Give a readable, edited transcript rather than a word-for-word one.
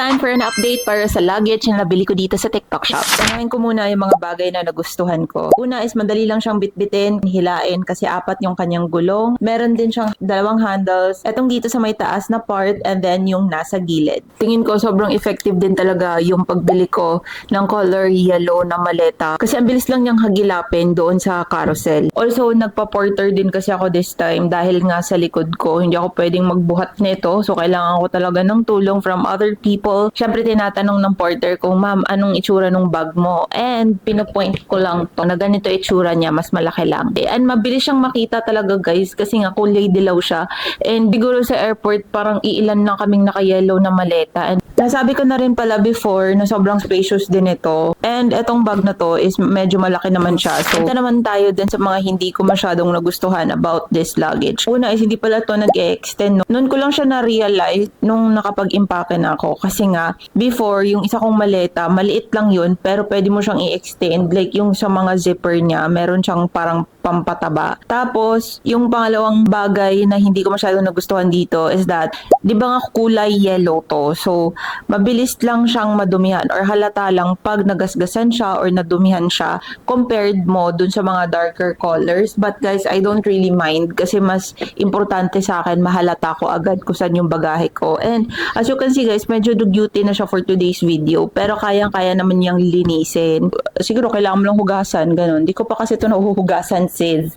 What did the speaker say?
time for an update para sa luggage na nabili ko dito sa TikTok shop. Tanahin ko muna yung mga bagay na nagustuhan ko. Una is madali lang siyang bitbitin, hilain kasi apat yung kanyang gulong. Meron din siyang dalawang handles. Etong dito sa may taas na part and then yung nasa gilid. Tingin ko sobrang effective din talaga yung pagbili ko ng color yellow na maleta. Kasi ang bilis lang niyang hagilapin doon sa carousel. Also, nagpa-porter din kasi ako this time dahil nga sa likod ko. Hindi ako pwedeng magbuhat nito. So, kailangan ko talaga ng tulong from other people. Siyempre, tinatanong ng porter kung, ma'am, anong itsura ng bag mo? And pinopoint ko lang to na ganito itsura niya, mas malaki lang. And mabilis siyang makita talaga guys kasi nga kulay dilaw siya. And siguro sa airport parang iilan lang kaming naka-yellow na maleta. And nasabi ko na rin pala before na sobrang spacious din ito. And etong bag na to is medyo malaki naman siya. So, ito naman tayo din sa mga hindi ko masyadong nagustuhan about this luggage. Una is hindi pala to nag-extend. Noon ko lang siya na-realize nung nakapag-impake na ako. Kasi nga, before, yung isa kong maleta, maliit lang yun, pero pwede mo siyang i-extend. Like, yung sa mga zipper niya, meron siyang parang pampataba. Tapos, yung pangalawang bagay na hindi ko masyadong nagustuhan dito is that, di ba nga kulay yellow to? So, mabilis lang siyang madumihan or halata lang pag nagasgasan siya or nadumihan siya compared mo dun sa mga darker colors. But guys, I don't really mind kasi mas importante sa akin, mahalata ko agad kung saan yung bagahe ko. And as you can see guys, medyo dugyuti na siya for today's video. Pero kayang-kaya naman niyang linisin. Siguro kailangan mo lang hugasan, ganun. Di ko pa kasi ito nahuhugasan sis.